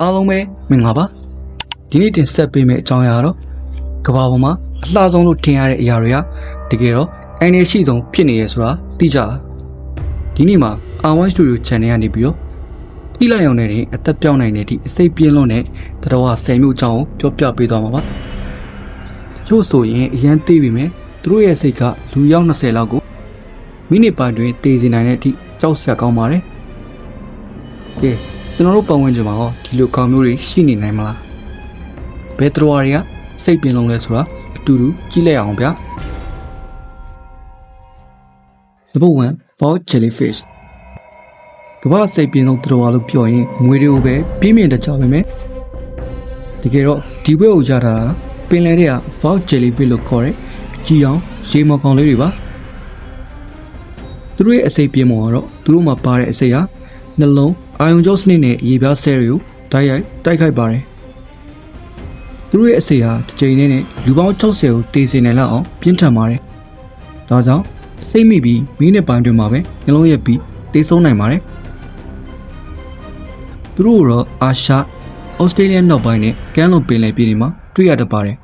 အားလုံးပဲမင်္ဂလာပါဒီနေ့တင်ဆက်ပေးမယ့်အကြောင်းအရာတော့ကမ္ဘာပေါ်မှာအလှဆုံးလို့ထင်ရတဲ့အရာတွေကတကယ်တော့အန်ရရှိဆုံးဖြစ်နေရဆိုတာသိကြလားဒီနေ့မှာ R1 Studio Channel ကနေပြီးတော့ထိလိုက်အောင်နဲ့အသက်ပြောင်းနိုင်တဲ့အထိအစိတ်ပြင်းလွန်းတဲ့တတော်ဟာ10မျိုးအကြောင်းကိုပြောပြပေးသွားမှာပါတချို့ဆိုရင်အရန်သေးပြီမယ်သူတို့ရဲ့စိတ်ကလူယောက်20လောက်ကိုမိနစ်ပိုင်းတွင်တည်စေနိုင်တဲ့အထိကြောက်စရာကောင်းပါတယ်ကဲကျွန်တော်တို့ပတ်ဝန်းကျင်မှာရောဒီလိုကောင်မျိုးတွေရှိနေနိုင်မလားဘယ်တော်တွေကစိတ်ပင်လုံးလဲဆိုတာအတူတူကြည့်လိုက်အောင်ဗျာ Number 1 Fog Jellyfish ကမ္ဘာစိတ်ပင်လုံးတော်လို့ပြောရင်ငွေတွေကိုပဲပြင်းပြင်းတကြပါမယ်တကယ်တော့ဒီဘက်ကိုရတာပင်လယ်တွေက Fog Jellyfish လို့ခေါ်တဲ့ကြည်အောင်ရေမော်ကောင်လေးတွေပါသူတို့ရဲ့အစိတ်ပြင်းမော်ကတော့သူတို့မှာပါတဲ့အစိတ်ဟာနှလုံးအာယုံကြောစနစ်နဲ့ရေပြားဆဲတွေကိုတိုက်ရိုက်တိုက်ခိုက်ပါတယ်သူတို့ရဲ့အစိတ်ဟာတစ်ချိန်နဲ့လူပေါင်း60ကိုတေးစေနိုင်လောက်အောင်ပြင်းထန်ပါတယ်ဒါကြောင့်အစိတ်မိပြီးမိနစ်ပိုင်းတွင်မှာပဲနှလုံးရက်ပြီးတေးဆုံးနိုင်ပါတယ်သူတို့တော့အာရှဩစတြေးလျနောက်ပိုင်းနဲ့ကမ်းလွန်ပင်လယ်ပြင်တွေမှာတွေ့ရတတ်ပါတယ်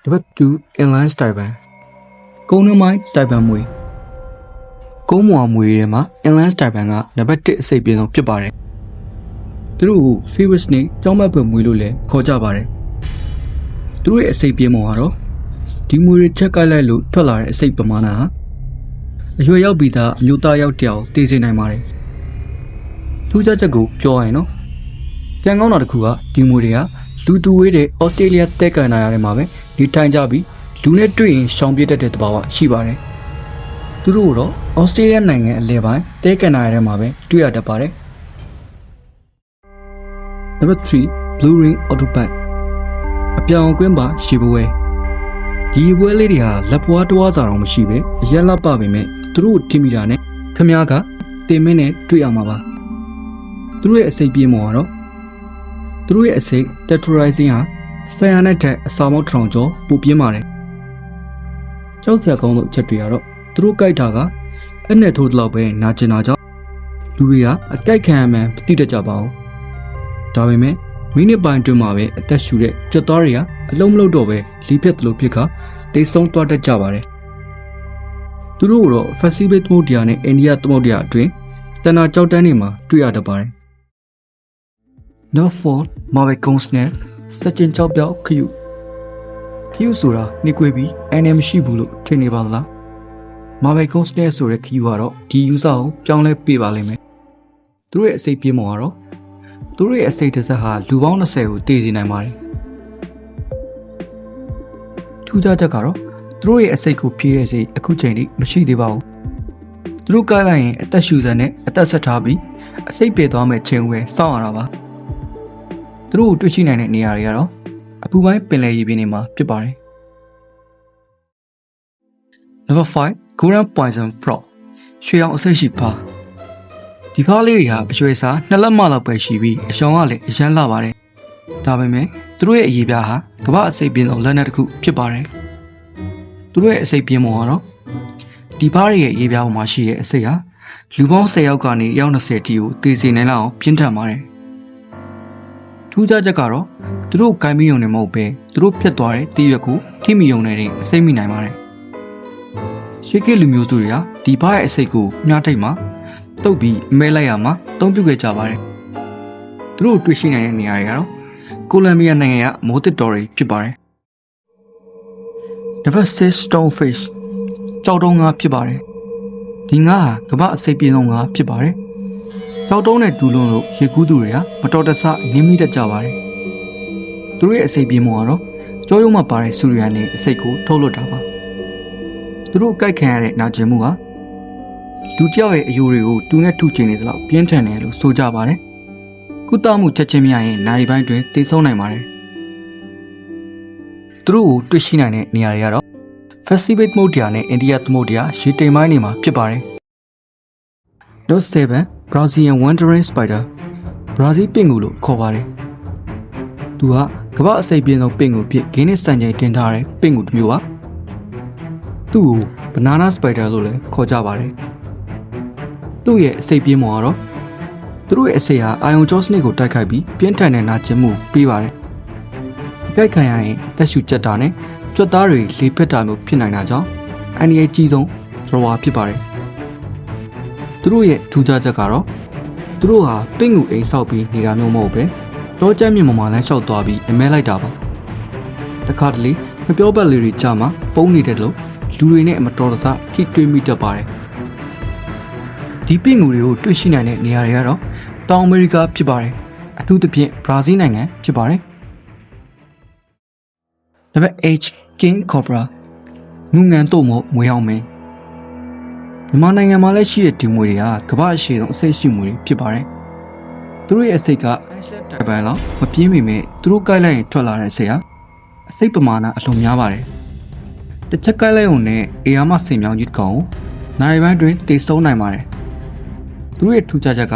Number 2 Inland Taipan ကုန်းနှမိုင်းတိုင်ပန်မွေကုန်းမွာမွေထဲမှာ Inland Taipan ကနံပါတ်1အစိတ်ပြင်းဆုံးဖြစ်ပါတယ်သူတို့ကို Fever Snake ကြောင်းမက်ပွေမွေလို့လည်းခေါ်ကြပါတယ်သူတို့ရဲ့အစိတ်ပြင်းပုံကတော့ဒီမွေတွေချက်ကိုက်လိုက်လို့ထွက်လာတဲ့အစိတ်ပမာဏဟာအရွယ်ရောက်ပြီးသားအမျိုးသားရောက်တယောက်တည်စေနိုင်ပါတယ်ထူးခြားချက်ကိုပြောရရင်နော်ကံကောင်းတာတစ်ခုကဒီမွေတွေကလူသူဝေးတဲ့ဩစတြေးလျတဲကန်နာရထဲမှာပဲဒီထိုင်ကြပြီးလူနဲ့တွေ့ရင်ရှောင်ပြေးတတ်တဲ့သဘာဝရှိပါတယ်သူတို့ကတော့ဩစတြေးလျနိုင်ငံအလယ်ပိုင်းတဲကန်နာရထဲမှာပဲတွေ့ရတတ်ပါတယ်Number 3 Blue Ring Autobahn အပြောင်ကွင်းပါရှီပွဲဒီပွဲလေးတွေဟာလက်ပွားတွားစာတော့မရှိပဲအရက်လက်ပပေမဲ့သူတို့ထိမိတာနဲ့ခမားကတင်မင်းနဲ့တွေ့ရမှာပါသူတို့ရဲ့အစိတ်ပြေးမော်ကတော့သူတို့ရဲ့အစိတ် Tetrarizing ဟာ1000နဲ့ထက်အစာမောက်ထောင်ကျော်ပိုပြင်းပါတယ်ကြောက်စရာကောင်းသောအချက်တွေကတော့သူတို့ကြိုက်တာကအနဲ့ထိုးတလောက်ပဲနာကျင်တာကြောင့်လူတွေကအကြိုက်ခံရမှန်းမသိတတ်ကြပါဘူးဒါပေမဲ့မိနစ်ပိုင်းအတွင်းမှာပဲအသက်ရှူတဲ့ကြက်သားတွေကအလုံးမလုံးတော့ပဲလီးဖြတ်သလိုဖြစ်ခါတိတ်ဆုံးသွားတတ်ကြပါတယ်သူတို့ကတော့ Pacific သမုဒ္ဒရာနဲ့အိန္ဒိယသမုဒ္ဒရာအတွင်းတနကြောက်တန်းတွေမှာတွေ့ရတတ်ပါတယ် Number 4 Marble Cone Snail စက်ကျင်ကြောက်ပြောက်ခယူဆိုတာနှိကွေးပြီးအန်ရမရှိဘူးလို့ထင်နေပါလား Marble Cone Snail ဆိုတဲ့ခယူကတော့ဒီယူဆကိုပြောင်းလဲပေးပါလိမ့်မယ်သူတို့ရဲ့အစိတ်ပြင်းမော်ကတော့သူတို့ရဲ့အစိတ်တစ်ဆက်ဟာလူပေါင်း20ကိုတည်စေနိုင်ပါတယ်ထူးခြားချက်ကတော့သူတို့ရဲ့အစိတ်ကိုဖြည့်တဲ့စိတ်အခုချိန်ထိမရှိသေးပါဘူးသူတို့ကိုက်လိုက်ရင်အသက်ရှူစက်နဲ့အသက်ဆက်ထားပြီးအစိတ်ပြေသွားမဲ့ချိန်ဝဲစောင့်ရတာပါသူတို့ကိုတွေ့ရှိနိုင်တဲ့နေရာတွေကတော့အပူပိုင်းပင်လယ်ရေပြင်တွေမှာဖြစ်ပါတယ် Number 5 Golden Poison Frog ရွှေအောင်အစိတ်ရှိဖားဒီဖားလေးတွေဟာအရွယ်စား2လက်မလောက်ပဲရှိပြီးအရှောင်းကလည်းအရန်လှပါတယ်ဒါပေမဲ့သူတို့ရဲ့အရေးပြားဟာကမ္ဘာအစိတ်ပြင်းဆုံးလက်နက်တစ်ခုဖြစ်ပါတယ်သူတို့ရဲ့အစိတ်ပြင်းပုံကတော့ဒီဖားတွေရဲ့အရေးပြားပေါ်မှာရှိတဲ့အစိတ်ဟာလူပေါင်း10ယောက်ကနေအယောက်20တီကိုတည်စေနိုင်လောက်အောင်ပြင်းထန်ပါတယ်ထူးခြားချက်ကတော့သူတို့ကိုင်းမီယုံနေမဟုတ်ပဲသူတို့ဖြတ်သွားတဲ့တီးရွက်ကိုထိမီယုံနေတဲ့အစိတ်မိနိုင်ပါတယ်ရှေးခေတ်လူမျိုးစုတွေဟာဒီဖားရဲ့အစိတ်ကိုမြားထိတ်မှာတုတ်ပြီးအမဲလိုက်ရမှာအသုံးပြုခဲ့ကြပါတယ်သူတို့တွေ့ရှိနိုင်တဲ့နေရာတွေကတော့ကိုလံဘီယာနိုင်ငံကမိုးတစ်တော်တွေဖြစ်ပါတယ် Number 6 Stonefish ကြောက်တုံးငါဖြစ်ပါတယ်ဒီငါဟာကမ္ဘာအစိတ်ပြင်းဆုံးငါဖြစ်ပါတယ်ကြောက်တုံးနဲ့တူလွန်းလို့ရေကူးသူတွေကမတော်တဆနင်းမိတတ်ကြပါတယ်သူတို့ရဲ့အစိတ်ပြင်းမှုကတော့ကြောရုံးမှာပါတဲ့ဆူရီယန်နဲ့အစိတ်ကိုထုတ်လွှတ်တာပါသူတို့ကြိုက်ခံရတဲ့နာကျင်မှုကလူတယောက်ရဲ့အယိုးတွေကိုတူနဲ့ထုချင်နေသလောက်ပြင်းထန်တယ်လို့ဆိုကြပါတယ်။ကုသမှုချက်ချင်းမရရင်နိုင်ပိုင်းတွင်တိတ်ဆုံးနိုင်ပါတယ်။သူတို့ကိုတွေ့ရှိနိုင်တဲ့နေရာတွေကတော့ Pacific သမုဒ္ဒရာနဲ့အိန္ဒိယသမုဒ္ဒရာရေတိမ်ပိုင်းတွေမှာဖြစ်ပါတယ်။ Number 7 Brazilian Wandering Spider ဘရာဇီးပင့်ကူလို့ခေါ်ပါတယ်။သူကကမ္ဘာအစိတ်ပြင်းဆုံးပင့်ကူဖြစ်ဂိမ်းနစ်စံချိန်တင်ထားတဲ့ပင့်ကူတစ်မျိုးပါ။သူ့ကို Banana Spider လို့လည်းခေါ်ကြပါတယ်။သူ့ရဲ့အစိတ်ပြင်းမော်ကတော့ သူတို့ရဲ့အစိတ်ဟာအာယုံကြောစနစ်ကိုတိုက်ခိုက်ပြီးပြင်းထန်တဲ့နာကျင်မှုပေးပါတယ်။ကြိုက်ခံရရင်အသက်ရှူကျက်တာနဲ့ကြွက်သားတွေလေဖက်တာမျိုးဖြစ်နိုင်တာကြောင့်အန္တရာယ်ကြီးဆုံးသရဝါဖြစ်ပါတယ်။သူတို့ရဲ့ထူးခြားချက်ကတော့သူတို့ဟာပင့်ကူအိမ်ဆောက်ပြီးနေတာမျိုးမဟုတ်ပဲတောကျမ်းမြေပေါ်မှာလမ်းလျှောက်သွားပြီးအမဲလိုက်တာပါ။တခါတလေမပြောပတ်လေးတွေကြားမှာပုံနေတဲ့လို့လူတွေနဲ့မတော်တဆထိတွေ့မိတတ်ပါတယ်။ဒီပင့်ကူတွေကိုတွေ့ရှိနိုင်တဲ့နေရာတွေကတော့တောင်အမေရိကဖြစ်ပါတယ်။အထူးသဖြင့်ဘရာဇီးနိုင်ငံဖြစ်ပါတယ်။ Number H King Cobra ငုံငံတို့မို့မွေးအောင်မင်းမြန်မာနိုင်ငံမှာလည်းရှိတဲ့ဒီမွေတွေကကမ္ဘာ့အရှေ့ဆုံးအစိတ်ရှိမွေတွေဖြစ်ပါတယ်။သူတို့ရဲ့အစိတ်က Ashland တိုင်ပန်လောက်မပြင်းပေမဲ့သူတို့ကိုက်လိုက်ရင်ထွက်လာတဲ့အစိတ်ဟာအစိတ်ပမာဏအလွန်များပါတယ်။တစ်ချက်ကိုက်လိုက်ုံနဲ့အေယာမစင်မြောင်းကြီးတစ်ကောင်ကိုနိုင်ပိုင်းတွင်တည်ဆုံနိုင်ပါတယ်။သူတို့ရဲ့ထူးခြားချက်က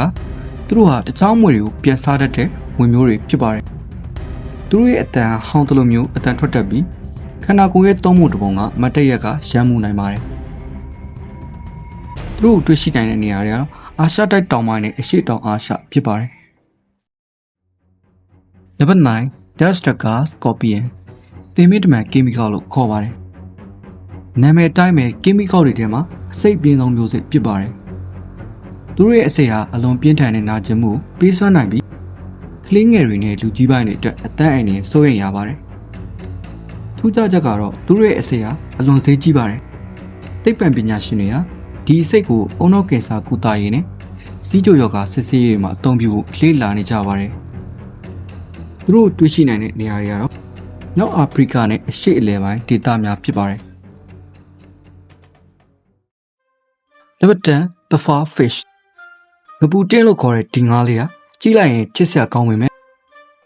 သူတို့ဟာတခြားမွေတွေကိုပြန်စားတတ်တဲ့မွေမျိုးတွေဖြစ်ပါတယ်။သူတို့ရဲ့အတန်ဟောင်းတလို့မျိုးအတန်ထွက်တတ်ပြီးခန္ဓာကိုယ်ရဲ့သုံးမှုတစ်ပုံကမတ်တရက်ကရမ်းမှုနိုင်ပါတယ်။သူတို့တွေ့ရှိနိုင်တဲ့နေရာတွေကတော့အာရှတိုက်တောင်ပိုင်းနဲ့အရှေ့တောင်အာရှဖြစ်ပါတယ်။ Number 9 Dastraca Scorpion တင်မစ်တမန်ကီမီကယ်လို့ခေါ်ပါတယ်။နာမည်အတိုင်းပဲကီမီကယ်တွေထဲမှာအစိတ်ပြင်းဆုံးမျိုးစစ်ဖြစ်ပါတယ်။သူတို့ရဲ့အစိတ်ဟာအလွန်ပြင်းထန်တဲ့နာကျင်မှုပေးစွမ်းနိုင်ပြီးကလေးငယ်တွေနဲ့လူကြီးပိုင်းတွေအတွက်အသက်အန္တရာယ်စိုးရိမ်ရပါတယ်။ထူးခြားချက်ကတော့သူတို့ရဲ့အစိတ်ဟာအလွန်ဈေးကြီးပါတယ်။သိပ္ပံပညာရှင်တွေဟာဒီအစိတ်ကိုအုံနောက်ကင်ဆာကုသရေးနဲ့စီးကျိုရောဂါစစ်ဆေးရေးမှာအသုံးပြုဖို့လေ့လာနေကြပါတယ်။သူတို့တွေ့ရှိနိုင်တဲ့နေရာတွေကတော့မြောက်အာဖရိကနဲ့အရှေ့အလယ်ပိုင်းဒေသများဖြစ်ပါတယ်။ Number 10 Buffer Fish ငပူတင်းလို့ခေါ်တဲ့ဒီငါးလေးဟာကြီးလိုက်ရင်ချစ်စရာကောင်းပေမဲ့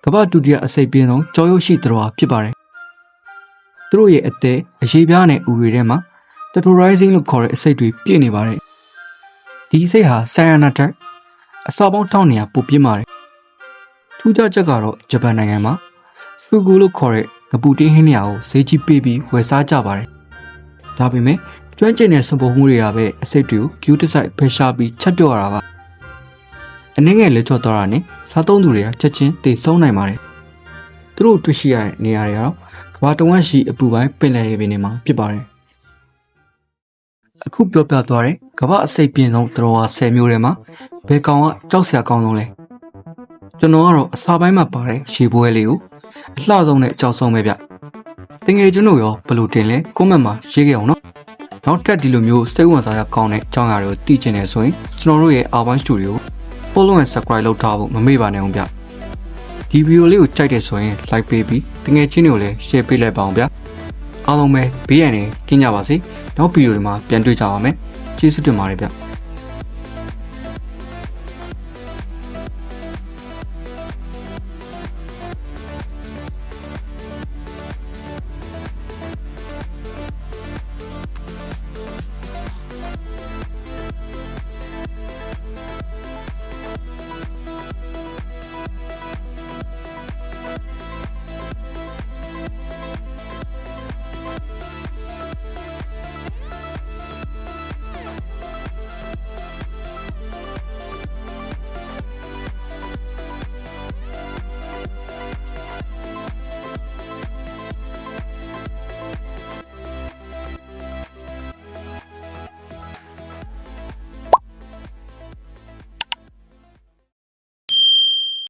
ကမ္ဘာဒုတိယအစိတ်ပြင်းဆုံးကြောရုပ်ရှိသတ္တဝါဖြစ်ပါတယ်။သူတို့ရဲ့အသက်အရေးပြားနဲ့ဥတွေထဲမှာ Tetrarizing လို့ခေါ်တဲ့အစိတ်တွေပြည့်နေပါတယ်။ဒီအစိတ်ဟာဆိုင်ယာနာတက်အစာပေါင်း1200ပိုပြင်းပါတယ်။ထူးခြားချက်ကတော့ဂျပန်နိုင်ငံမှာဖူဂူလို့ခေါ်တဲ့ငပူတင်းဟင်းလျာကိုဈေးကြီးပေးပြီးဝယ်စားကြပါတယ်။ဒါပေမဲ့ကျွမ်းကျင်တဲ့စံပေါ်မှုတွေကပဲအစိတ်တွေကိုကျူးတစိုက်ဖယ်ရှားပြီးချက်ပြော့ရတာပါ။အနည်းငယ်လက်ချော့သွားတာနဲ့စားသုံးသူတွေကချက်ချင်းတိတ်ဆုံးနိုင်ပါတယ်။သူတို့တွေ့ရှိရတဲ့နေရာတွေကတော့ကမ္ဘာတဝန်းရှိအပူပိုင်းပင်လယ်ရေပြင်တွေမှာဖြစ်ပါတယ်။အခုပြောပြသွားတဲ့ကမ္ဘာအစိတ်ပြင်းဆုံးသတ္တဝါ10မျိုးထဲမှာဘယ်ကောင်ကကြောက်စရာကောင်းဆုံးလဲ။ကျွန်တော်ကတော့အစာပိုင်းမှာပါတဲ့ရေပွဲလေးကိုအလှဆုံးနဲ့အကြောက်ဆုံးပဲဗျ။တင်ငယ်ကျွန်တော်ရောဘယ်လိုတင်လဲကွန်မန့်မှာရေးခဲ့အောင်နော်။နောက်ထပ်ဒီလိုမျိုးစိတ်ဝင်စားရကောင်းတဲ့အကြောင်းအရာတွေကိုသိချင်နေဆိုရင်ကျွန်တော်တို့ရဲ့ Urban Studio follow and subscribe လုပ်ထားဖို့မမေ့ပါနဲ့အောင်ဗျ။ဒီဗီဒီယိုလေးကိုကြိုက်တယ်ဆိုရင် like ပေးပြီးတင်ငယ်ချင်းတွေကိုလည်း share ပေးလိုက်ပါအောင်ဗျ။အားလုံးပဲဘေးရန်နေကင်းကြပါစေ။နောက်ဗီဒီယိုတွေမှာပြန်တွေ့ကြပါမယ်။ကျေးဇူးတင်ပါတယ်ဗျ။